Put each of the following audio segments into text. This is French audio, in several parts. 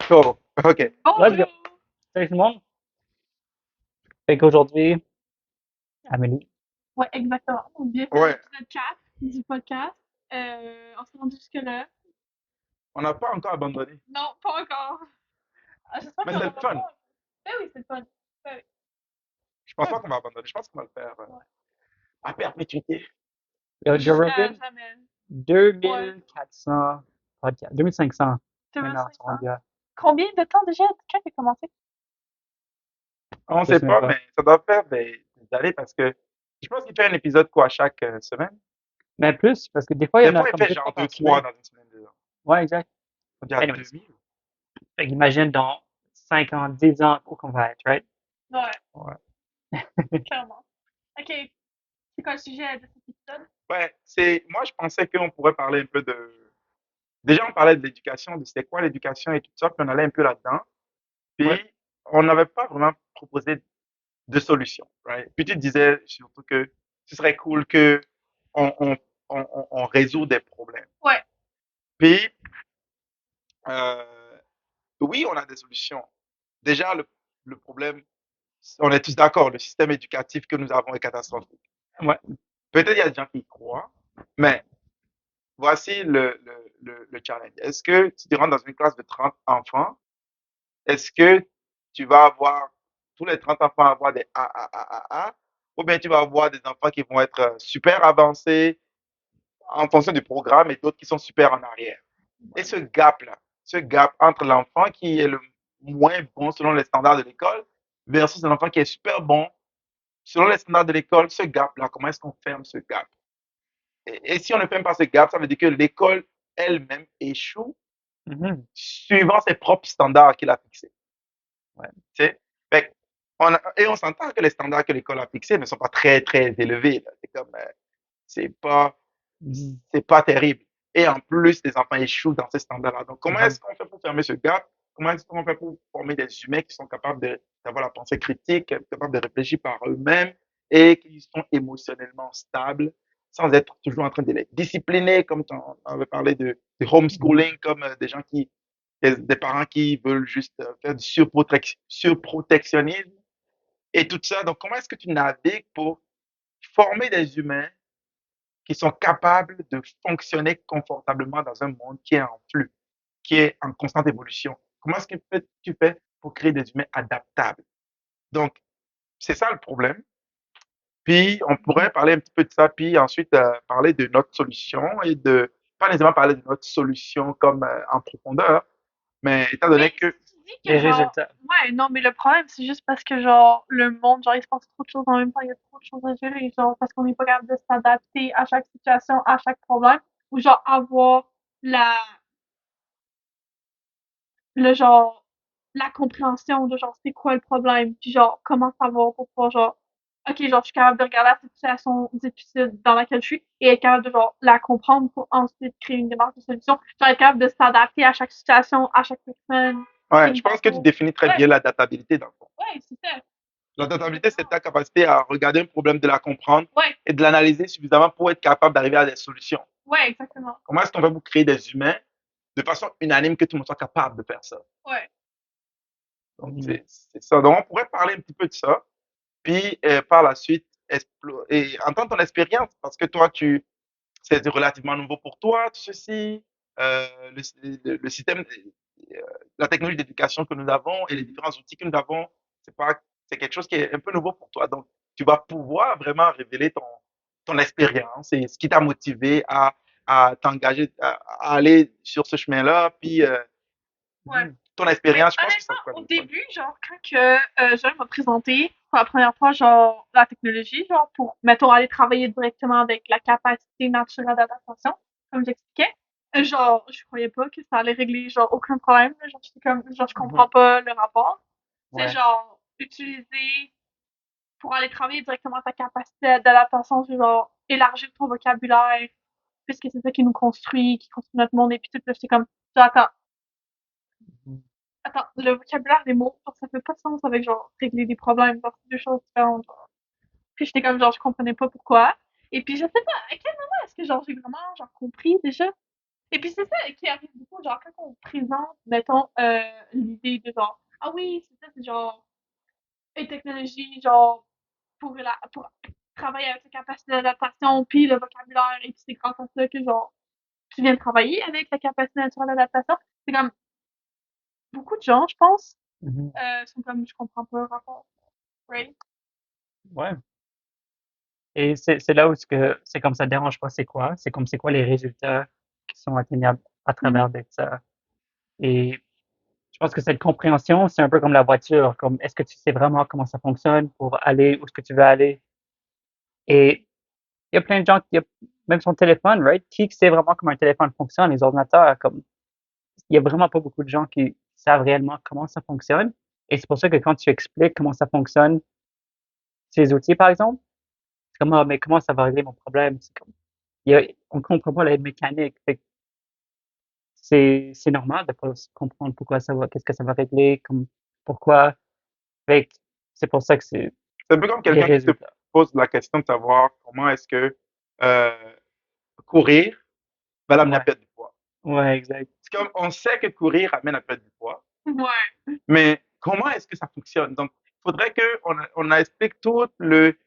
Go. OK. Let's go. Bonjour! Salut tout le monde. Fait qu'aujourd'hui, Amélie. Ouais, exactement. Bienvenue à Ouais. l'épisode 4 du podcast. On s'est rendu jusque-là. On n'a pas encore abandonné. Non, pas encore. Ah, j'espère Mais qu'on c'est le n'aura fun. pas. Ben oui, c'est le fun. Ben oui. Je pense pas qu'on va abandonner. Je pense qu'on va le faire Ouais. à perpétuité. Joe Jusqu'à Rogan, jamais. Ouais. 2400 podcasts, 2500 maintenant, sont 2500. rendus à. Combien de temps déjà? Quand tu as commencé? On ne Je sait sais même pas, pas. mais ça doit faire des années parce que je pense qu'il fait un épisode quoi chaque semaine. Mais plus, parce que des fois, il y Des en a fois, il comme fait deux, trois genre deux, par trois semaine. dans une semaine. Deux. Ouais, exact. On dit à Anyways. 2000. Fait qu'imagine dans 5 ans, 10 ans, où qu'on va être, right? Ouais, Ouais. clairement. Ok, c'est quoi le sujet de cet épisode? Ouais, moi, je pensais qu'on pourrait parler un peu de. Déjà, on parlait de l'éducation, de c'était quoi l'éducation et tout ça, puis on allait un peu là-dedans. Ouais. Puis, on n'avait pas vraiment proposé de solutions, right? Puis tu disais surtout que ce serait cool que on, on, on résout des problèmes. Ouais, Puis, oui, on a des solutions. Déjà, le problème, on est tous d'accord, le système éducatif que nous avons est catastrophique. Ouais. Peut-être il y a des gens qui y croient, mais voici le challenge. Est-ce que si tu rentres dans une classe de 30 enfants, est-ce que tu vas avoir, tous les 30 enfants avoir des A, ou bien tu vas avoir des enfants qui vont être super avancés en fonction du programme et d'autres qui sont super en arrière. Et ce gap entre l'enfant qui est le moins bon selon les standards de l'école versus l'enfant qui est super bon selon les standards de l'école, ce gap-là, comment est-ce qu'on ferme ce gap? Et si on ne ferme pas ce gap, ça veut dire que l'école elle-même échoue Mhm. suivant ses propres standards qu'il a fixés. Ouais. Tu sais? Fait et on s'entend que les standards que l'école a fixés ne sont pas très, très élevés. C'est comme, c'est pas, Mhm. c'est pas terrible. Et en plus, les enfants échouent dans ces standards-là. Donc, comment Mhm. est-ce qu'on fait pour fermer ce gap? Comment est-ce qu'on fait pour former des humains qui sont capables d'avoir la pensée critique, capables de réfléchir par eux-mêmes et qui sont émotionnellement stables sans être toujours en train de les discipliner, comme tu en avais parlé de Mhm. homeschooling, comme des gens des parents qui veulent juste faire du surprotectionnisme et tout ça. Donc, comment est-ce que tu navigues pour former des humains qui sont capables de fonctionner confortablement dans un monde qui est en flux, qui est en constante évolution? Comment est-ce que tu fais pour créer des humains adaptables? Donc, c'est ça le problème. Puis, on Mhm. pourrait parler un petit peu de ça, puis ensuite parler de notre solution et pas nécessairement parler de notre solution comme en profondeur, mais étant mais donné que, si tu dis que Les genre, résultats. ouais, non, mais le problème, c'est juste parce que genre, le monde, genre, il se passe trop de choses en même temps, il y a trop de choses à gérer, genre, parce qu'on n'est pas capable de s'adapter à chaque situation, à chaque problème, ou genre, avoir la, le genre, la compréhension de genre, c'est quoi le problème, puis genre, comment savoir pour pouvoir genre, ok, genre, je suis capable de regarder la situation difficile dans laquelle je suis et être capable de genre, la comprendre pour ensuite créer une démarche de solution, genre, être capable de s'adapter à chaque situation, à chaque personne qui ouais, je nous pense que tu entoure. définis très Ouais, bien l'adaptabilité dans le fond. ouais, c'est ça. L'adaptabilité, c'est Exactement. ta capacité à regarder un problème, de la comprendre Ouais, et de l'analyser suffisamment pour être capable d'arriver à des solutions. ouais, exactement. Comment est-ce qu'on fait pour créer des humains de façon unanime que tout le monde soit capable de faire ça? Ouais. Donc, Mhm. c'est ça. Donc, on pourrait parler un petit peu de ça, puis par la suite, et entendre ton expérience, parce que toi, c'est relativement nouveau pour toi, tout ceci, le système, la technologie d'éducation que nous avons et les différents outils que nous avons, c'est quelque chose qui est un peu nouveau pour toi. Donc, tu vas pouvoir vraiment révéler ton expérience et ce qui t'a motivé à t'engager, à aller sur ce chemin-là, puis Ouais. ton Mais expérience, je pense que ça pourrait honnêtement, au être le fun. début, genre, quand que Joël m'a présenté pour la première fois, genre, la technologie, genre, pour, mettons, aller travailler directement avec la capacité naturelle d'adaptation, comme j'expliquais, genre, je croyais pas que ça allait régler, genre, aucun problème, là. Genre, j'étais comme, genre, je Mhm. comprends pas le rapport. C'est Ouais. genre, utiliser pour aller travailler directement ta capacité d'adaptation, c'est genre, élargir ton vocabulaire, puisque c'est ça qui nous construit, qui construit notre monde, et puis tout, là, j'étais comme, genre, Mhm. attends, le vocabulaire des mots, genre, ça fait pas de sens avec, genre, régler des problèmes, genre, c'est deux choses différentes, genre. Puis j'étais comme, genre, je comprenais pas pourquoi. Et puis, je sais pas, à quel moment est-ce que, genre, j'ai vraiment, genre, compris, déjà? Et puis c'est ça qui arrive beaucoup, genre quand on présente, mettons, l'idée de genre, ah oui, c'est ça, c'est genre une technologie, genre, pour travailler avec la capacité d'adaptation, puis le vocabulaire, et puis c'est grâce à ça que, genre, tu viens travailler avec la capacité naturelle d'adaptation. C'est comme, beaucoup de gens, je pense, Mhm. sont comme, je comprends pas le rapport, right? Ouais. Et c'est là où c'est comme ça dérange pas c'est quoi. C'est quoi les résultats qui sont atteignables à Mhm. travers de ça. Et je pense que cette compréhension, c'est un peu comme la voiture. Comme est-ce que tu sais vraiment comment ça fonctionne pour aller où est-ce que tu veux aller? Et il y a plein de gens qui, même son téléphone, right? Qui sait vraiment comment un téléphone fonctionne? Les ordinateurs, comme, il y a vraiment pas beaucoup de gens qui savent réellement comment ça fonctionne. Et c'est pour ça que quand tu expliques comment ça fonctionne, ces outils, par exemple, c'est comme, ah, mais comment ça va régler mon problème? C'est comme, on comprend pas la mécanique. Fait que c'est normal de pas comprendre pourquoi ça va, qu'est-ce que ça va régler, comme, pourquoi. Fait que c'est pour ça que c'est C'est un peu comme les quelqu'un qui te résultats. pose la question de savoir comment est-ce que euh, courir va l'amener à Ouais, perdre du poids. ouais, exact. C'est comme on sait que courir amène à perdre du poids, Ouais. mais comment est-ce que ça fonctionne? Donc, il faudrait qu'on explique tout le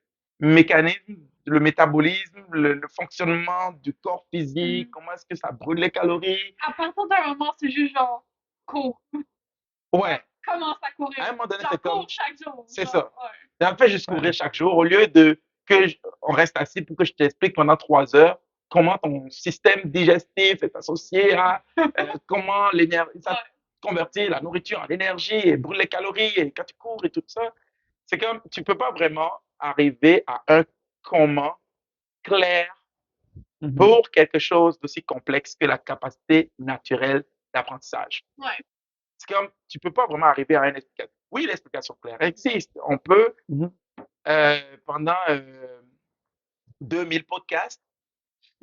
mécanisme, le métabolisme, le fonctionnement du corps physique, Mhm. comment est-ce que ça brûle les calories. À partir d'un moment, c'est juste genre, cours. Ouais, Commence à courir. à un moment donné, c'est Genre, comme, cours chaque jour. c'est Genre, ça. ouais. Et en fait, juste Ouais. courir chaque jour au lieu de on reste assis pour que je t'explique pendant 3 heures comment ton système digestif est associé à comment l'énergie, ça Ouais. convertit la nourriture en énergie et brûle les calories et quand tu cours et tout ça. C'est comme, tu peux pas vraiment arriver à un comment clair Mhm. pour quelque chose d'aussi complexe que la capacité naturelle d'apprentissage. Ouais. C'est comme, tu peux pas vraiment arriver à une explication. Oui, l'explication claire existe. On peut, Mhm. pendant 2000 podcasts,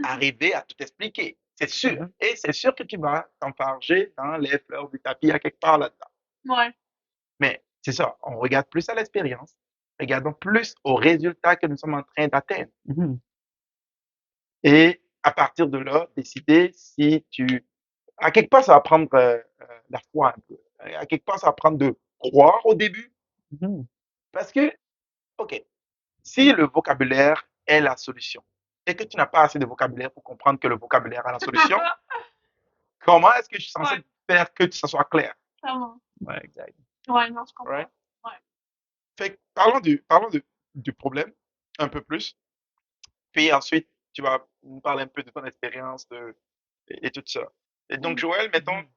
arriver à tout expliquer. C'est sûr. Mhm. Et c'est sûr que tu vas t'enfarger dans les fleurs du tapis à quelque part là-dedans. Ouais. Mais c'est ça, on regarde plus à l'expérience, regardons plus aux résultats que nous sommes en train d'atteindre. Mhm. Et à partir de là, décider si tu... À quelque part, ça va prendre la foi un peu. À quelque part, ça va prendre de croire au début. Mhm. Parce que, OK, si le vocabulaire est la solution et que tu n'as pas assez de vocabulaire pour comprendre que le vocabulaire est la solution, comment est-ce que je suis censé Ouais, faire que ça soit clair? clairement. Ouais, exact. Ouais, non, je Right? comprends. Ouais. Fait que du problème un peu plus. Puis ensuite, tu vas nous parler un peu de ton expérience et tout ça. Et donc, Mhm. Joël, mettons, Mhm.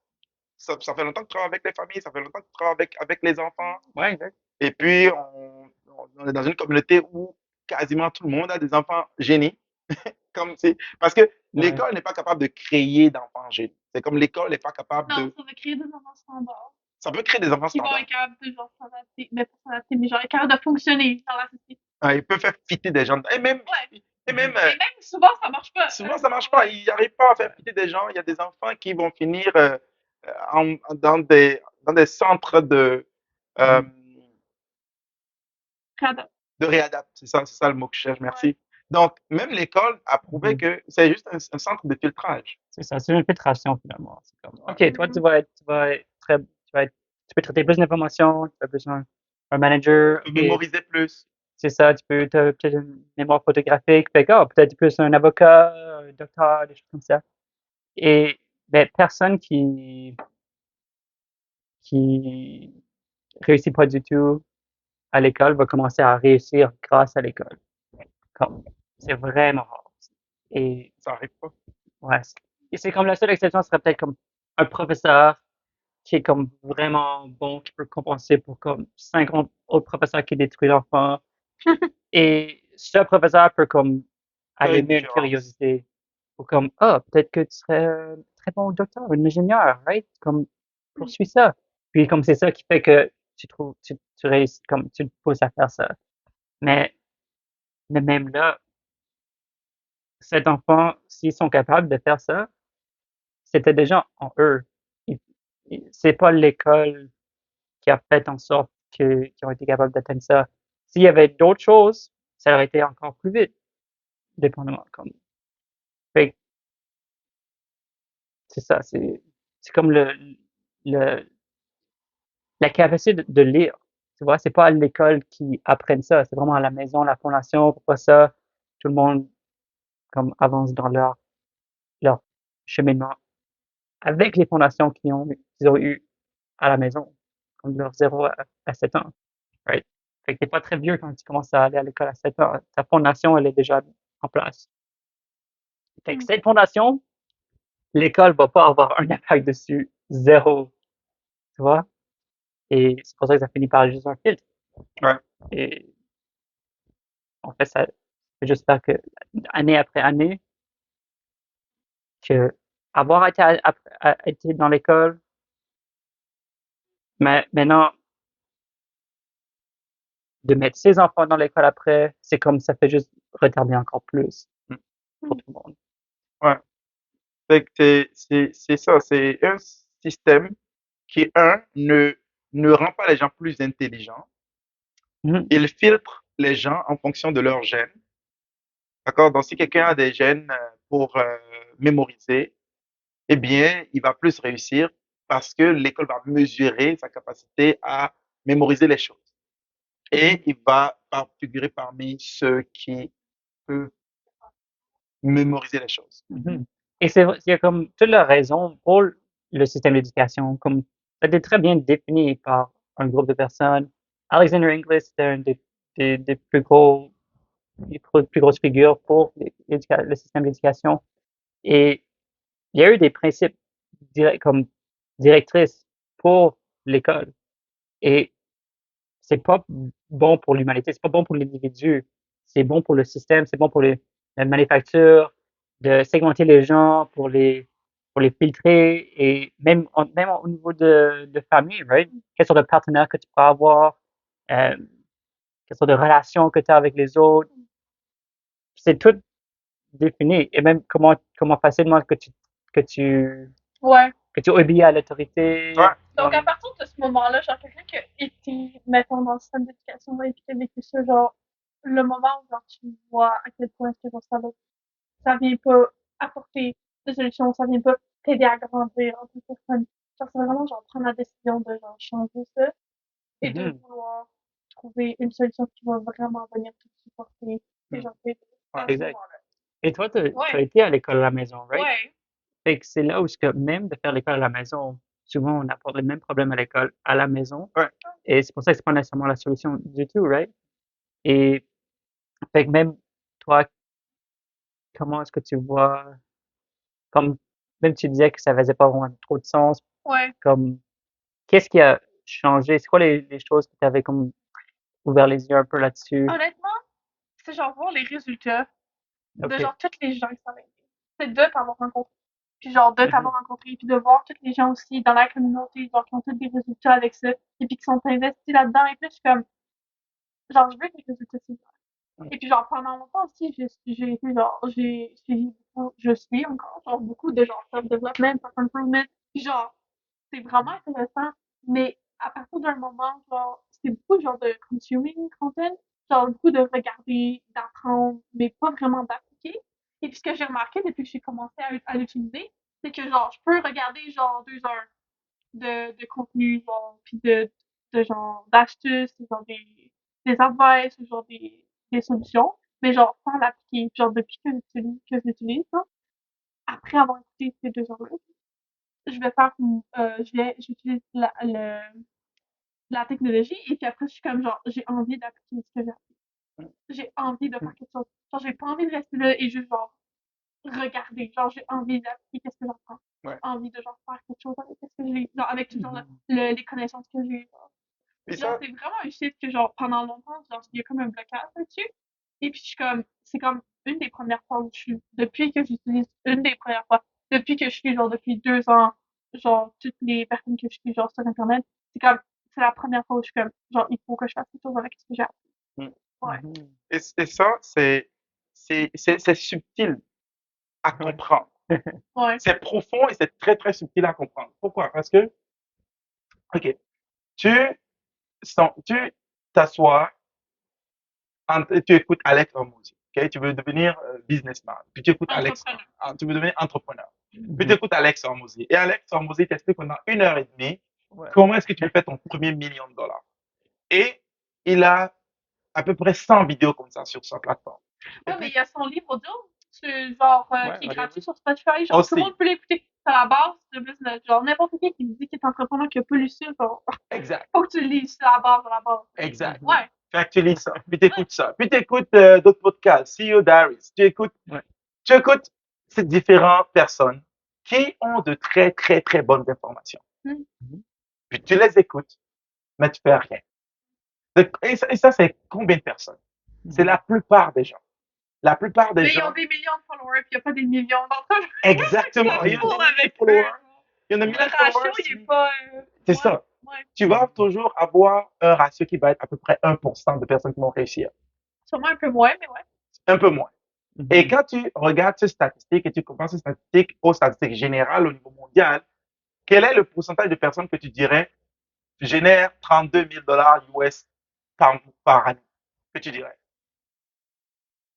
ça fait longtemps que tu travailles avec les familles, ça fait longtemps que tu travailles avec les enfants. Ouais, exact. Et puis, on est dans une communauté où quasiment tout le monde a des enfants génies. Parce que Ouais. l'école n'est pas capable de créer d'enfants génies. C'est comme l'école n'est pas capable Non, de... ça va créer des enfants standards Ça peut créer des enfants qui vont être standards. capables de genre s'adapter, mais pas s'adapter, mais genre être capables de fonctionner dans la société. Hein, il peut faire fitter des gens. Ouais. Et même Mhm. Et même souvent, ça marche pas. souvent, ça marche pas. Ouais. Ils n'arrivent pas à faire Ouais. fitter des gens. Il y a des enfants qui vont finir dans des centres euh, Mhm. Crado. de réadaptation. C'est ça le mot que je cherche. Ouais. Merci. Donc, même l'école a prouvé Mhm. que c'est juste un centre de filtrage. C'est ça, c'est une filtration finalement. C'est comme, Ouais. OK, toi, Mhm. tu peux traiter plus d'informations, tu as besoin d'un manager, Tu peux OK, mémoriser plus. c'est ça, tu peux, t'as peut-être une mémoire photographique, fait que, oh, peut-être plus un avocat, un docteur, des choses comme ça. Et, ben, personne qui réussit pas du tout à l'école va commencer à réussir grâce à l'école. Comme, c'est vraiment rare. Et, Ça n'arrive pas. ouais, et c'est comme la seule exception serait peut-être comme un professeur qui est comme vraiment bon, qui peut compenser pour comme 50 autres professeurs qui détruisent l'enfant. Et ce professeur peut comme Faire une allumer une différence. curiosité. Ou comme, ah, peut-être que tu serais un très bon docteur, un ingénieur, right? Comme, Mhm. poursuis ça. Puis comme c'est ça qui fait que tu réussis, comme tu te pousses à faire ça. Mais, mais même là, cet enfant, s'ils sont capables de faire ça, c'était déjà en eux. Il- C'est pas l'école qui a fait en sorte qu'ils ont été capables d'atteindre ça. S'il y avait d'autres choses, ça aurait été encore plus vite, dépendamment. Comme. Fait c'est ça, c'est comme le, la capacité de lire. Tu vois, c'est pas à l'école qui apprennent ça, c'est vraiment à la maison, la fondation, pourquoi ça, tout le monde comme avance dans leur cheminement avec les fondations qu'ils ont eues à la maison, comme de leur 0 à 7 ans, right? Fait que t'es pas très vieux quand tu commences à aller à l'école à 7 ans. Ta fondation, elle est déjà en place. Fait que Mm. cette fondation, l'école va pas avoir un impact dessus, zéro, tu vois? Et c'est pour ça que ça finit par juste un filtre. Ouais. Et en fait, ça, j'espère que année après année, que avoir été dans l'école, mais maintenant, de mettre ses enfants dans l'école après, c'est comme ça fait juste retarder encore plus Mm. pour tout le monde. Ouais. Fait que c'est ça, c'est un système qui, ne rend pas les gens plus intelligents. Mhm. Il filtre les gens en fonction de leurs gènes. D'accord? Donc, si quelqu'un a des gènes pour mémoriser, eh bien, il va plus réussir parce que l'école va mesurer sa capacité à mémoriser les choses. Et il va figurer parmi ceux qui peuvent mémoriser les choses. Mhm. Et il y a comme toute la raison pour le système d'éducation, comme ça a été très bien défini par un groupe de personnes. Alexander Inglis, c'était un des plus grosses figures pour le système d'éducation. Et il y a eu des principes comme directrices pour l'école. Et c'est pas bon pour l'humanité, c'est pas bon pour l'individu, c'est bon pour le système, c'est bon pour la manufacture, de segmenter les gens pour les filtrer et même au niveau de famille, right? Quelle sorte de partenaire que tu peux avoir, quelle sorte de relation que tu as avec les autres, c'est tout défini et même comment facilement que tu, Ouais. que tu obéis à l'autorité. Ouais, Donc, à partir de ce moment-là, genre, quelqu'un qui a été, mettons, dans le système d'éducation et qui a vécu ça, genre, le moment où, genre, tu vois à quel point est-ce que, genre, ça vient pas apporter des solutions, ça vient pas t'aider à grandir en tant que personne. Genre, c'est vraiment, genre, prendre la décision de, genre, changer ça et de Mhm. vouloir trouver une solution qui va vraiment venir te supporter et, genre, t'aider ouais, à ce Exact. moment-là. Et toi, t'as Ouais, été à l'école à la maison, right? ouais. Fait que c'est là où ce que même de faire l'école à la maison, souvent on apporte les mêmes problèmes à l'école à la maison. ouais. Et c'est pour ça que c'est pas nécessairement la solution du tout, right? Et fait que même toi, comment est-ce que tu vois, comme même tu disais que ça faisait pas vraiment trop de sens, Ouais. comme qu'est-ce qui a changé? C'est quoi les choses que tu avais comme ouvert les yeux un peu là-dessus? Honnêtement, c'est genre voir les résultats de OK. genre toutes les gens qui s'avaient été. C'est de t'avoir rencontré. Puis genre de Mhm. t'avoir rencontré, puis de voir tous les gens aussi dans la communauté, genre qui ont tous des résultats avec ça, et puis qui sont investis là-dedans. Et puis je suis comme, genre je veux que les résultats soient là. Et puis genre pendant longtemps aussi, j'ai été genre, j'ai suivi beaucoup, je suis encore genre beaucoup de genre self-development, self-improvement. Puis genre, c'est vraiment intéressant, mais à partir d'un moment, genre, c'est beaucoup genre de consuming content, genre beaucoup de regarder, d'apprendre, mais pas vraiment d'appliquer. Et puis ce que j'ai remarqué depuis que j'ai commencé à l'utiliser, c'est que genre, je peux regarder genre 2 heures de contenu, genre, puis de genre d'astuces, genre des advice, genre des solutions, mais genre sans l'appliquer. Genre depuis que j'utilise ça, après avoir écouté ces 2 heures-là, je vais faire, j'utilise la technologie et puis après, je suis comme genre, j'ai envie d'appliquer ce que j'ai appris. J'ai envie de faire quelque chose. Genre, j'ai pas envie de rester là et juste genre, regarder. Genre, j'ai envie d'appliquer qu'est-ce que j'apprends. J'ai Ouais. envie de genre faire quelque chose avec ce que j'ai, genre, avec tout genre, Mhm. les connaissances que j'ai. Genre. Et Genre, ça, c'est vraiment un shit que genre, pendant longtemps, genre, il y a comme un blocage là-dessus. Et puis, je suis comme, c'est comme une des premières fois où je suis, depuis que j'utilise, une des premières fois, depuis que je suis, genre, depuis 2 ans, genre, toutes les personnes que je suis, genre, sur Internet, c'est comme, c'est la première fois où je suis comme, genre, il faut que je fasse quelque chose avec ce que j'ai appris. mm, Ouais. Mhm. et ça, c'est subtil à Ouais. comprendre. Ouais. C'est profond et c'est très, très subtil à comprendre. Pourquoi? Parce que, OK, tu, tu t'assois, tu écoutes Alex Hormozy, OK? Tu veux devenir businessman, puis tu écoutes Alex, Entrepreneur. tu veux devenir entrepreneur. Puis tu écoutes Alex Hormozy. Et Alex Hormozy t'explique pendant 1 heure et demie Ouais. comment est-ce que tu peux faire ton premier $1 000 000. Et il a à peu près 100 vidéos comme ça sur sa plateforme. Et Ouais, mais puis il y a son livre audio, genre, Ouais, qui est allez, gratuit oui. sur Spotify. Genre, tout le aussi, monde peut l'écouter. C'est à la base de business. Genre, n'importe qui me dit qu'il est entrepreneur qui a pas lu ça, genre, exact, faut que tu le lises. C'est la base, de la base. exact. Mhm. Ouais. Fait que tu lis ça, puis tu Ouais. écoutes ça, puis tu écoutes d'autres podcasts, CEO Diaries, Ouais. tu écoutes ces différentes personnes qui ont de très, très, très bonnes informations. Mm. Mhm. Puis tu les écoutes, mais tu fais rien. Et ça, c'est combien de personnes? C'est la Mhm. plupart des gens. La plupart des Mais ils ont gens, des millions de followers, puis il n'y a pas des millions d'entre eux. exactement. Il y a Pour des millions de avec eux. followers. Il y en a des millions Le de ratio, followers. il est pas. C'est Ouais. ça. Ouais. Tu vas toujours avoir un ratio qui va être à peu près 1% de personnes qui vont réussir. Sûrement un peu moins, mais ouais. Un peu moins. Et Mhm. quand tu regardes ces statistiques et tu compares ces statistiques aux statistiques générales au niveau mondial, quel est le pourcentage de personnes que tu dirais génèrent $32 000 US par année? Que tu dirais?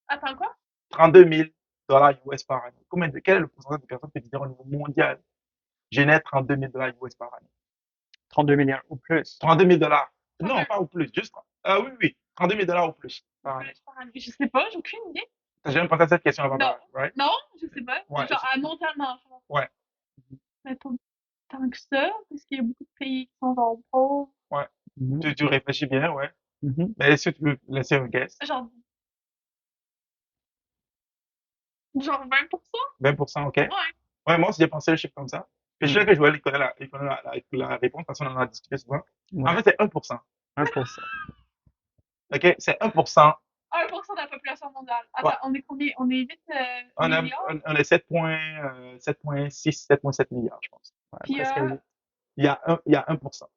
Attends, quoi? $32 000 US par année. Quel est le pourcentage de personnes que tu dirais au niveau mondial génèrent $32 000 US par année? 32 milliards ou plus. 32 000 $. Non, 32 pas ou plus, juste. Ah oui, oui, $32 000 ou plus ou par année. plus par année. Je sais pas, j'ai aucune idée. T'as jamais pensé à cette question avant, Non. right? Non, je sais pas. Ouais, Genre, à mondialement, je pense. ouais, Mais pas tant que ça, parce qu'il y a beaucoup de pays qui sont genre pauvres. ouais. Mhm. Tu réfléchis bien, ouais. Mhm. Mais est-ce que tu peux laisser un guess? Genre, genre 20%? 20%, OK. Ouais. Ouais, moi aussi, j'ai pensé à un chiffre comme ça. Et je sais Mhm. que Joël, il connaît la réponse parce qu'on en a discuté souvent. En Ouais. fait, c'est 1%. 1%. OK? C'est 1%. 1% de la population mondiale. Ouais. Attends, on est combien? On est 8 On, a, milliards? on est 7,6, 7,7 milliards, je pense. Ouais, Puis, presque 8. Il y a 1%.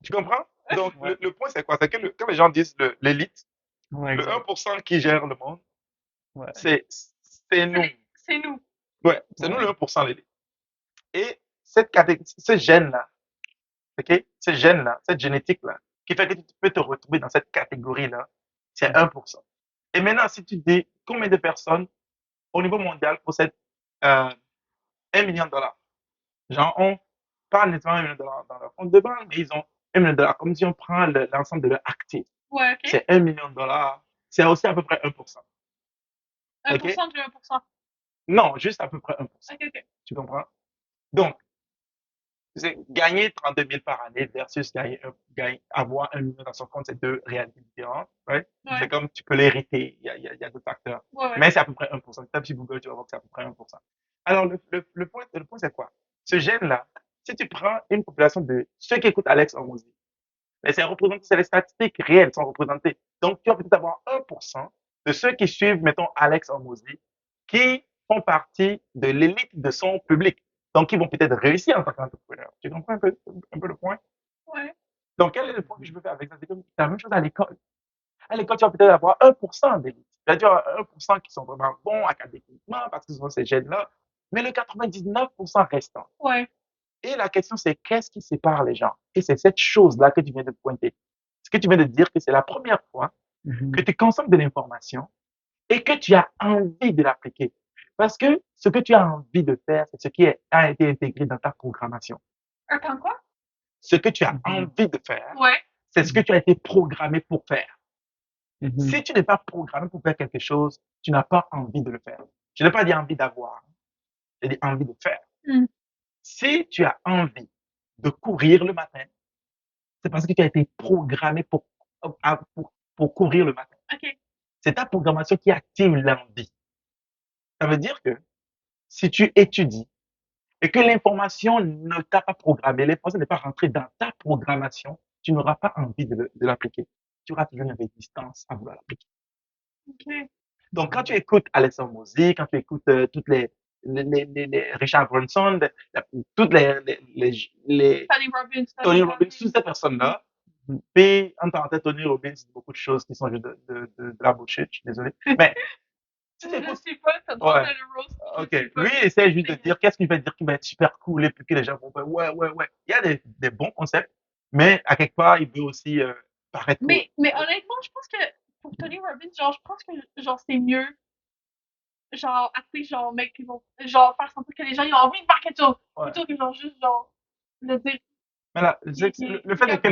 Tu comprends? Donc, Ouais. le point, c'est quoi? C'est que quand les gens disent l'élite, Ouais, le exact. 1% qui gère le monde, Ouais. c'est nous. c'est nous. Ouais, c'est nous Ouais. le 1% l'élite. Et ce gène-là, OK? Ce gène-là, cette génétique-là, qui fait que tu peux te retrouver dans cette catégorie-là, c'est Mhm. 1%. Et maintenant, si tu dis combien de personnes au niveau mondial possèdent euh, 1 million de dollars, genre, on pas nécessairement 1 million de dollars dans leur compte de banque, mais ils ont 1 million de dollars. Comme si on prend l'ensemble de leur actifs, Ouais, ok. c'est 1 million de dollars. C'est aussi à peu près 1%. OK? 1% du 1%. Non, juste à peu près 1%. Ok, ok. Tu comprends? Donc, c'est gagner 32 000 par année versus avoir 1 million dans son compte, c'est deux réalités différentes. Right? C'est Ouais. comme tu peux l'hériter, il y a d'autres facteurs. Ouais, ouais. Mais c'est à peu près 1%. Tu tapes sur Google, tu vas voir que c'est à peu près 1%. Alors, le point c'est quoi? Ce gène-là, si tu prends une population de ceux qui écoutent Alex Hormozy, mais c'est les statistiques réelles sont représentées. Donc, tu vas peut-être avoir 1% de ceux qui suivent, mettons, Alex Hormozy, qui font partie de l'élite de son public. Donc, ils vont peut-être réussir en tant qu'entrepreneur. Tu comprends un peu le point? Ouais. Donc, quel est le point que je veux faire avec ça? C'est la même chose à l'école. À l'école, tu vas peut-être avoir 1% d'élite. C'est-à-dire 1% qui sont vraiment bons académiquement parce qu'ils ont ces gènes-là, mais le 99% restant. Ouais. Et la question, c'est qu'est-ce qui sépare les gens? Et c'est cette chose-là que tu viens de pointer. Ce que tu viens de dire que c'est la première fois que Mhm. tu consommes de l'information et que tu as envie de l'appliquer. Parce que ce que tu as envie de faire, c'est ce qui a été intégré dans ta programmation. Attends, quoi? Ce que tu as Mhm. envie de faire, Ouais. c'est ce que tu as été programmé pour faire. Mhm. Si tu n'es pas programmé pour faire quelque chose, tu n'as pas envie de le faire. Je n'ai pas dit envie d'avoir, j'ai dit envie de faire. Hmm. Si tu as envie de courir le matin, c'est parce que tu as été programmé pour courir le matin. Ok. C'est ta programmation qui active l'envie. Ça veut dire que si tu étudies et que l'information ne t'a pas programmé, l'information n'est pas rentrée dans ta programmation, tu n'auras pas envie de l'appliquer. Tu auras toujours une résistance à vouloir l'appliquer. Ok. Donc, quand tu écoutes Alexandre Mosley, quand tu écoutes toutes les Richard Branson, toutes Tony Robbins, Tony Tony Robbins, Robbins. toutes ces personnes-là, puis en parenthèse, Tony Robbins dit beaucoup de choses qui sont juste de la bullshit, je suis désolé. Mais si tu Je écoutes, sais pas, t'as demandé ouais, le roast, je ok, sais pas. lui il essaie juste de dire qu'est-ce qu'il va dire qui va être super cool et puis que les gens vont faire ouais, ouais, ouais. Il y a des bons concepts, mais à quelque part, il veut aussi paraître cool. Mais honnêtement, je pense que pour Tony Robbins, genre, je pense que genre c'est mieux genre, après, genre, mec, ils vont, genre, faire sentir que les gens, ils ont envie de faire quelque chose, Ouais. plutôt que, genre, juste, genre, le dire. Mais là, le fait est que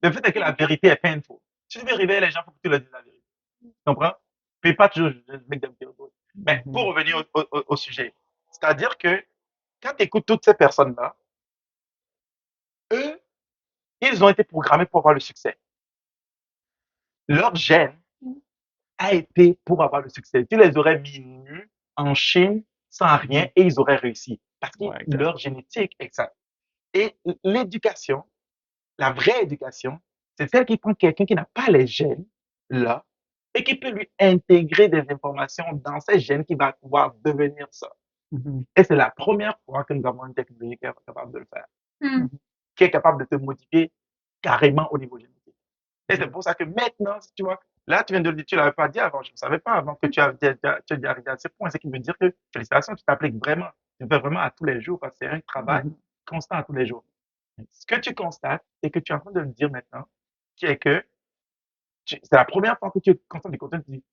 le fait est que la vérité est painful. Si tu veux réveiller les gens, il faut que tu leur dises la vérité. Tu comprends? Puis pas toujours juste make them feel good. Mais pour revenir au sujet, c'est-à-dire que quand tu écoutes toutes ces personnes-là, eux, ils ont été programmés pour avoir le succès. Leur gène a été pour avoir le succès. Tu les aurais mis nus en Chine sans rien et ils auraient réussi. Parce que Ouais, exact. leur génétique est ça. Et l'éducation, la vraie éducation, c'est celle qui prend quelqu'un qui n'a pas les gènes là et qui peut lui intégrer des informations dans ces gènes qui va pouvoir devenir ça. Mhm. Et c'est la première fois que nous avons une technologie qui est capable de le faire, Hmm. qui est capable de te modifier carrément au niveau génétique. Et c'est Mhm. pour ça que maintenant, si tu vois, là, tu viens de le dire, tu l'avais pas dit avant, je ne savais pas avant que tu as arrivé à ce point. C'est qui veut dire que, félicitations, tu t'appliques vraiment. Tu le fais vraiment à tous les jours parce que c'est un travail Mhm. constant à tous les jours. Ce que tu constates et que tu es en train de me dire maintenant, qui est que c'est la première fois que tu consommes du contenu, tu dis,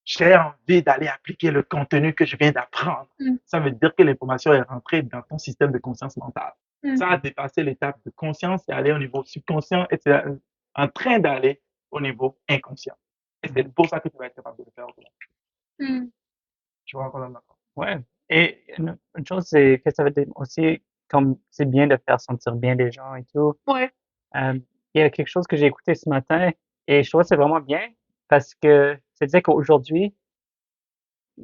j'ai envie d'aller appliquer le contenu que je viens d'apprendre. Hmm. Ça veut dire que l'information est rentrée dans ton système de conscience mentale. Hmm. Ça a dépassé l'étape de conscience et aller au niveau subconscient et c'est en train d'aller au niveau inconscient. Et c'est pour ça que tu vas être capable de le faire autrement. Hmm. Tu vois encore d'accord? Ouais. Et une chose, c'est que ça veut dire aussi, comme c'est bien de faire sentir bien les gens et tout. Ouais. Euh, il y a quelque chose que j'ai écouté ce matin et je trouve que c'est vraiment bien parce que c'est-à-dire qu'aujourd'hui,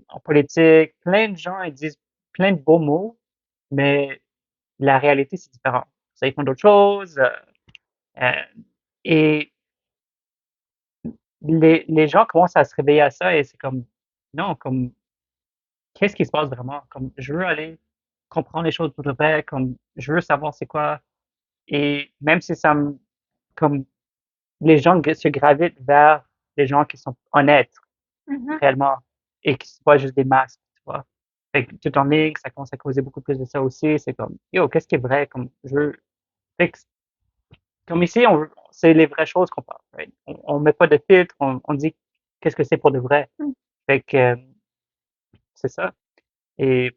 en politique, plein de gens ils disent plein de beaux mots, mais la réalité, c'est différent. Ça, ils font d'autres choses. Euh, et les gens commencent à se réveiller à ça et c'est comme, non, comme, qu'est-ce qui se passe vraiment? Comme, je veux aller comprendre les choses pour de vrai, comme, je veux savoir c'est quoi. Et même si ça me, comme, les gens se gravitent vers les gens qui sont honnêtes, Mhm. réellement, et qui sont pas juste des masques, tu vois. Fait que tout en ligne, ça commence à causer beaucoup plus de ça aussi. C'est comme, yo, qu'est-ce qui est vrai? Comme, je veux, fait que comme ici, c'est les vraies choses qu'on parle, right? On met pas de filtre, on dit qu'est-ce que c'est pour de vrai. Hmm. Fait que, c'est ça. Et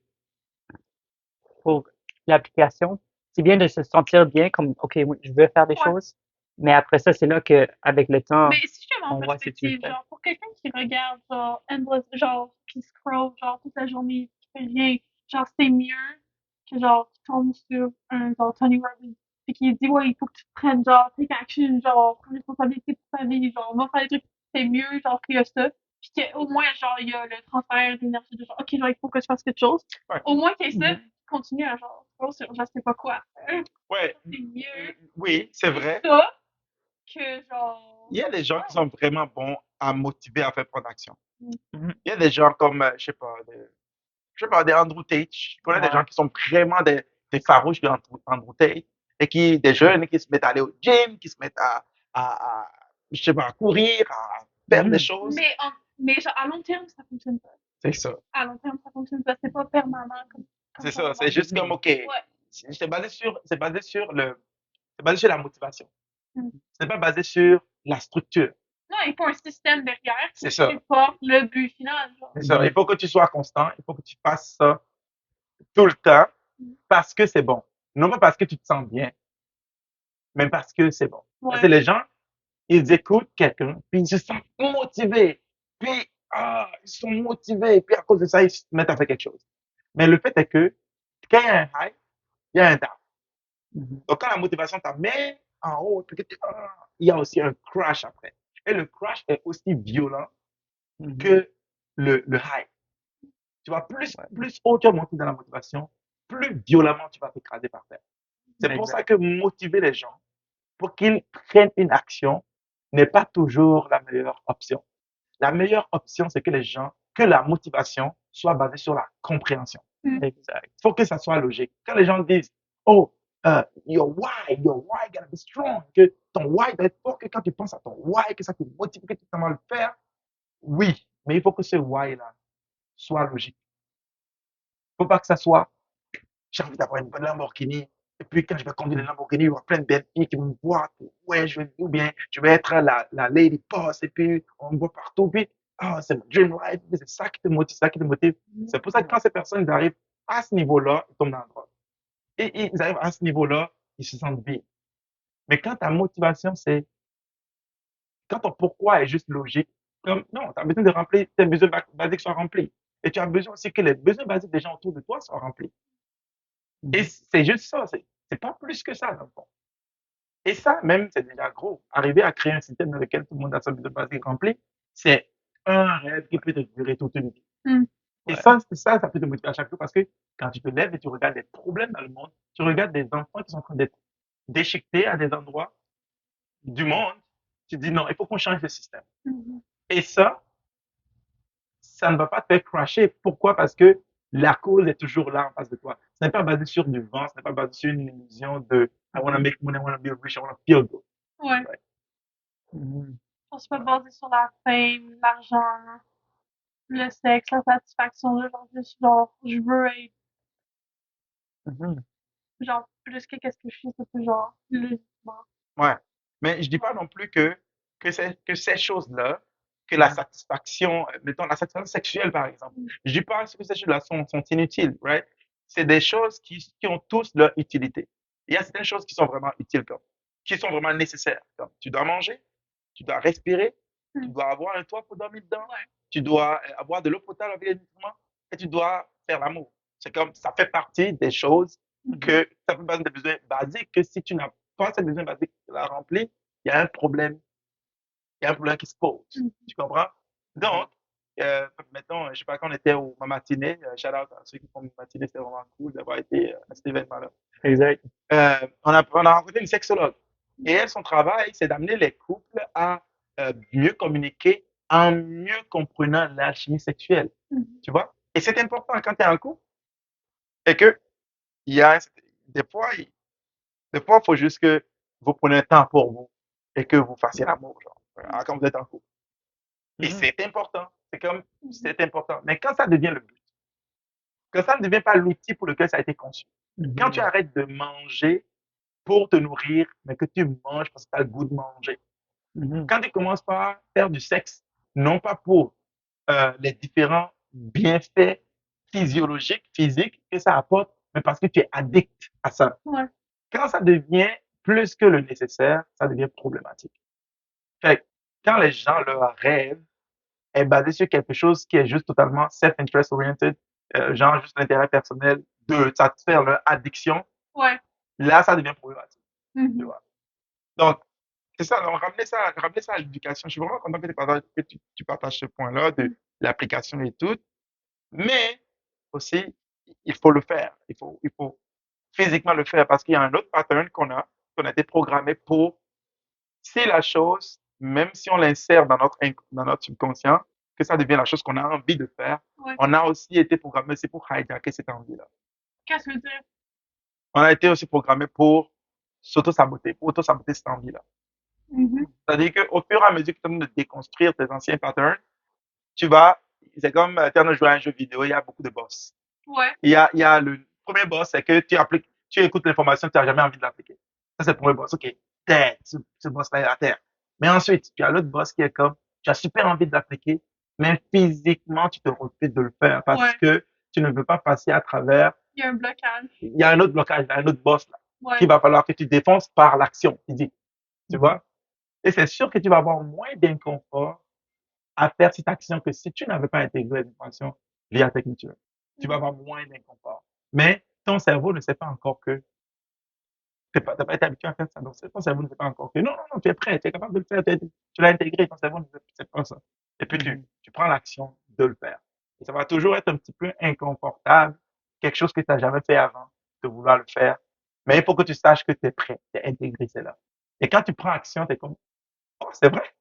pour l'application, c'est bien de se sentir bien comme, OK, oui, je veux faire des Ouais. choses, mais après ça, c'est là que, avec le Mais temps, si je mets en on voit si tu le perspective, fais. genre, pour quelqu'un qui regarde, genre, Endless, genre, qui scroll, genre, toute la journée, qui fait rien, genre, c'est mieux que, genre, qui tombe sur un, genre, Tony Robbins, et qui dit, ouais, il faut que tu te prennes, genre, take action, genre, prends responsabilité pour ta vie, genre, va faire des trucs, c'est mieux, genre, qu'il y a ça. Puis qu'au moins, genre, il y a le transfert d'énergie de genre, OK, genre, il faut que je fasse quelque chose. Ouais. Au moins qu'il y ait ça, Mhm. continue à, genre, scroll sur, je sais pas quoi. Ouais. C'est mieux Oui, c'est vrai. ça que, genre, Il y a des gens qui ouais. sont vraiment bons à motiver à faire prendre action. Mm. Mhm. Il y a des gens comme, je sais pas, des Andrew Tate. Je connais des gens Ouais. qui sont vraiment des farouches de Andrew Tate et qui, des jeunes qui se mettent à aller au gym, qui se mettent à je sais pas, à courir, à faire des Mhm. choses. Mais genre, à long terme, ça fonctionne pas. C'est ça. À long terme, ça fonctionne pas. C'est pas permanent comme C'est ça. ça. C'est juste comme, Mhm. OK, Ouais. c'est basé sur la motivation. Mm. C'est pas basé sur la structure. Non, il faut un système derrière C'est qui ça. supporte le but final, genre. C'est ça. Il Mhm. faut que tu sois constant. Il faut que tu fasses ça tout le temps Mm. parce que c'est bon. Non pas parce que tu te sens bien, mais parce que c'est bon. Parce que Ouais. les gens, ils écoutent quelqu'un, puis ils se sentent motivés. Puis, ils sont motivés. Puis, à cause de ça, ils se mettent à faire quelque chose. Mais le fait est que, quand il y a un high, il y a un down. Mhm. Donc, quand la motivation t'amène en haut, il y a aussi un crash après. Et le crash est aussi violent Mhm. que le high. Tu vois, Ouais. plus haut tu vas monter dans la motivation, plus violemment tu vas t'écraser par terre. C'est pour ça Exact. que motiver les gens pour qu'ils prennent une action n'est pas toujours la meilleure option. La meilleure option, c'est que que la motivation soit basée sur la compréhension. Mm. Exact. Il faut que ça soit logique. Quand les gens disent, oh, your why gotta be strong, que ton why doit être fort, que quand tu penses à ton why, que ça te motive, que tu t'en vas le faire, oui, mais il faut que ce why-là soit logique. Il ne faut pas que ça soit, j'ai envie d'avoir une bonne Lamborghini, et puis quand je vais conduire une Lamborghini, il y aura plein de belles filles qui vont me voir, ouais, ou bien je vais être la lady boss, et puis on me voit partout, puis ah, c'est mon dream life, c'est ça qui te motive, c'est ça qui te motive. C'est pour ça que quand ces personnes arrivent à ce niveau-là, ils tombent dans le drogue. Et ils arrivent à ce niveau-là, ils se sentent bien. Mais quand ta motivation, c'est, quand ton pourquoi est juste logique, comme, non, tu as besoin de remplir, tes besoins basiques soient remplis. Et tu as besoin aussi que les besoins basiques des gens autour de toi soient remplis. Et c'est juste ça, c'est pas plus que ça, dans le fond. Et ça, même, c'est déjà gros. Arriver à créer un système dans lequel tout le monde a son besoin basique rempli, c'est un rêve qui peut te durer toute une vie. Mm. Et Ouais. ça peut te motiver à chaque fois parce que quand tu te lèves et tu regardes les problèmes dans le monde, tu regardes des enfants qui sont en train d'être déchiquetés à des endroits du monde, tu te dis non, il faut qu'on change le système. Mhm. Et ça ne va pas te faire crasher. Pourquoi? Parce que la cause est toujours là en face de toi. Ce n'est pas basé sur du vent, ce n'est pas basé sur une illusion de I want to make money, I want to be rich, I want to feel good. Ouais. Ouais. Mhm. On se pas basé sur la fame, l'argent, le sexe, la satisfaction de genre, je veux être, Mhm. genre, plus que qu'est-ce que je suis, c'est plus genre, logiquement. Ouais. Mais je dis pas non plus que ces choses-là, que la satisfaction, mettons la satisfaction sexuelle par exemple, Mm. je dis pas que ces choses-là sont inutiles, right? C'est des choses qui ont tous leur utilité. Il y a certaines choses qui sont vraiment utiles, qui sont vraiment nécessaires. Comme tu dois manger, tu dois respirer, tu Mm. dois avoir un toit pour dormir dedans, Ouais. tu dois avoir de l'eau potable avec les nutriments et tu dois faire l'amour. C'est comme ça fait partie des choses Mhm. que ça fait partie des besoins basiques que si tu n'as pas ces besoins basiques là remplis, il y a un problème, il y a un problème qui se pose. Mhm. Tu comprends? Donc, mettons, je sais pas, quand on était au matinée, shout out à ceux qui font matinée, c'était vraiment cool d'avoir été à cet événement-là. Exact. On a rencontré une sexologue. Et elle, son travail, c'est d'amener les couples à mieux communiquer en mieux comprenant l'alchimie sexuelle. Mhm. Tu vois? Et c'est important quand tu es en couple et que il y a des fois, des fois, il faut juste que vous preniez un temps pour vous et que vous fassiez l'amour, genre, quand vous êtes en couple. Et Mhm. c'est important. C'est comme, Mhm. c'est important. Mais quand ça devient le but, quand ça ne devient pas l'outil pour lequel ça a été conçu, quand tu Mhm. arrêtes de manger pour te nourrir, mais que tu manges parce que tu as le goût de manger. Mhm. Quand tu commences par faire du sexe, non pas pour les différents bienfaits physiologiques, physiques que ça apporte, mais parce que tu es addict à ça. Ouais. Quand ça devient plus que le nécessaire, ça devient problématique. Fait que quand les gens, leur rêve est basé sur quelque chose qui est juste totalement self-interest oriented, genre juste l'intérêt personnel de satisfaire leur addiction, Ouais. là, ça devient problématique. Tu Mhm. vois. Donc, c'est ça, donc ramener ça à l'éducation. Je suis vraiment content que tu partages ce point-là de l'application et tout. Mais aussi, il faut le faire. Il faut physiquement le faire parce qu'il y a un autre pattern qu'on a été programmé pour. C'est la chose, même si on l'insère dans notre subconscient, que ça devient la chose qu'on a envie de faire. Ouais. On a aussi été programmé aussi pour hijacker cette envie-là. Qu'est-ce que tu veux dire? On a été aussi programmé pour s'auto-saboter, pour auto-saboter cette envie-là. Mhm. C'est-à-dire qu'au fur et à mesure que tu es en train de déconstruire tes anciens patterns, tu vas, c'est comme tu es en train de jouer à un jeu vidéo, il y a beaucoup de boss. Ouais. Il y a le premier boss, c'est que tu appliques, tu écoutes l'information, tu n'as jamais envie de l'appliquer. Ça, c'est le premier boss. OK, terre, ce boss-là est à terre. Mais ensuite, tu as l'autre boss qui est comme, tu as super envie de l'appliquer, mais physiquement, tu te refuses de le faire parce Ouais. que tu ne veux pas passer à travers. Il y a un blocage. Il y a un autre blocage, il y a un autre boss là, qu'il Ouais. va falloir que tu défonces par l'action physique. Tu Mhm. vois? Et c'est sûr que tu vas avoir moins d'inconfort à faire cette action que si tu n'avais pas intégré l'information liée à ta culture. Tu vas Mhm. avoir moins d'inconfort. Mais ton cerveau ne sait pas encore que tu n'as pas été habitué à faire ça. Donc, ton cerveau ne sait pas encore que non, non, non, tu es prêt, tu es capable de le faire, tu l'as intégré, ton cerveau ne sait pas ça. Et puis, Mhm. tu prends l'action de le faire. Et ça va toujours être un petit peu inconfortable, quelque chose que tu n'as jamais fait avant, de vouloir le faire. Mais il faut que tu saches que tu es prêt, tu es intégré, c'est là. Et quand tu prends action, tu es comme, oh, c'est vrai,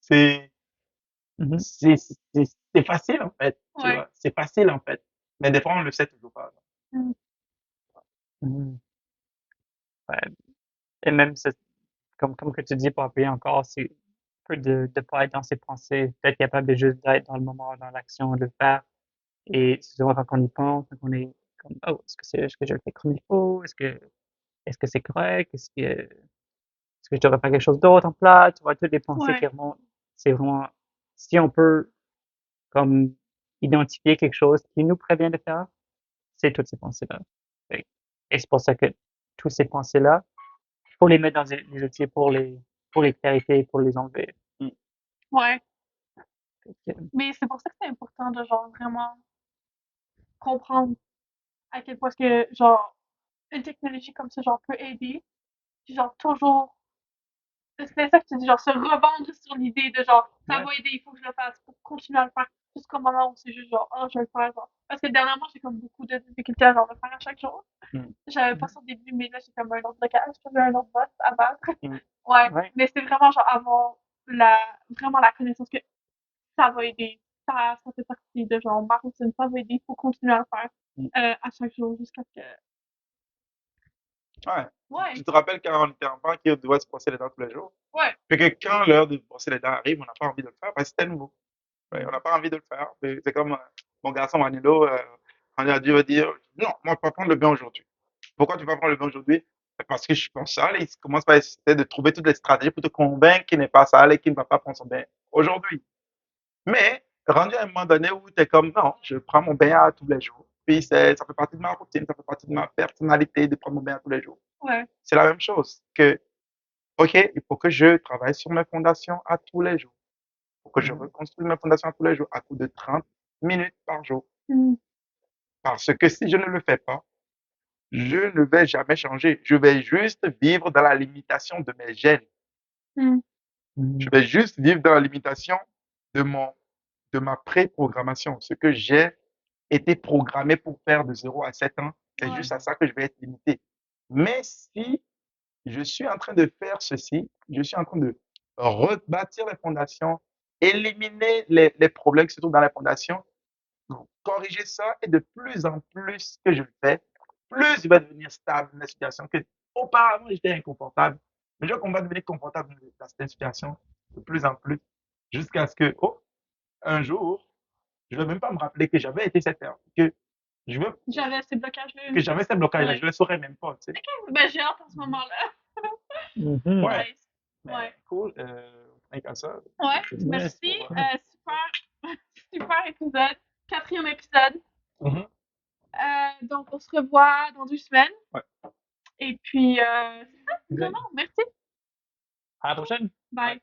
c'est, Mhm. c'est facile en fait, tu Ouais. vois, c'est facile en fait. Mais des fois, on ne le sait toujours pas. Mhm. Mhm. Ouais. Et même, comme que tu dis, pour appuyer encore, c'est un peu de pas être dans ses pensées, d'être capable de juste d'être dans le moment, dans l'action, de le faire. Et souvent, quand on y pense, quand on est comme, oh, est-ce que je le fais comme il faut? Est-ce que c'est correct? Est-ce que je devrais faire quelque chose d'autre en plat? Tu vois, toutes les pensées qui Ouais. remontent. C'est vraiment, si on peut comme identifier quelque chose qui nous prévient de faire, c'est toutes ces pensées-là. Et c'est pour ça que toutes ces pensées-là, il faut les mettre dans des outils pour les clarifier, pour les enlever. Ouais. Fait que, Mais c'est pour ça que c'est important de genre vraiment comprendre à quel point est-ce que genre une technologie comme ça genre peut aider. Puis genre toujours c'est ça que tu dis, genre se revendre sur l'idée de genre ça Ouais. va aider, il faut que je le fasse pour continuer à le faire jusqu'au moment où c'est juste genre oh je vais le faire genre. Parce que dernièrement j'ai comme beaucoup de difficultés à genre le faire à chaque jour. Mm. J'avais pas ça au début, mais là j'ai comme un autre blocage, j'avais un autre boss à battre. Mm. Ouais. Ouais. Mais c'est vraiment genre avoir vraiment la connaissance que ça va aider. Ça fait partie de genre ma routine, ça va aider, il faut continuer à le faire Mm. à chaque jour jusqu'à ce que. Ouais. Ouais, Tu te rappelles quand on était enfant qu'on devait se brosser les dents tous les jours? ouais, Fait que quand l'heure de brosser les dents arrive, on n'a pas envie de le faire parce que c'était nouveau. Ouais, on n'a pas envie de le faire. C'est comme mon garçon Manilo, on a dû me dire, non, moi, je ne vais pas prendre le bain aujourd'hui. Pourquoi tu vas prendre le bain aujourd'hui? Parce que je suis pas sale et il commence par essayer de trouver toutes les stratégies pour te convaincre qu'il n'est pas sale et qu'il ne va pas prendre son bain aujourd'hui. Mais, rendu à un moment donné où tu es comme, non, je prends mon bain à tous les jours. Puis ça fait partie de ma routine, ça fait partie de ma personnalité de prendre mon bain à tous les jours. ouais. C'est la même chose que, OK, il faut que je travaille sur mes fondations à tous les jours. Il faut que je reconstruise mes fondations à tous les jours à coup de 30 minutes par jour. Mm, Parce que si je ne le fais pas, je ne vais jamais changer. Je vais juste vivre dans la limitation de mes gènes. mm, Je vais juste vivre dans la limitation de de ma pré-programmation. Ce que j'ai été programmé pour faire de 0 à 7 ans, c'est ouais. juste à ça que je vais être limité. Mais si je suis en train de faire ceci, je suis en train de rebâtir les fondations, éliminer les problèmes qui se trouvent dans les fondations, corriger ça et de plus en plus que je le fais, plus je vais devenir stable dans la situation que auparavant j'étais inconfortable. Mais je vois qu'on va devenir confortable dans cette situation de plus en plus jusqu'à ce que, oh, un jour, je ne vais même pas me rappeler que j'avais été cette heure, que je veux, J'avais ces blocages-là. que j'avais ces blocages-là, Ouais. je ne le saurais même pas, tu sais. Ben, j'ai hâte en ce moment-là. Mhm. Ouais, Nice. Ouais. mais cool, rien qu'à ça. Ouais. Ouais, Merci. Ouais. Super, super épisode. 4e épisode. Mhm. Donc, on se revoit dans 2 semaines. Ouais. Et puis, c'est ça, Good. vraiment. Merci. À la prochaine. Bye.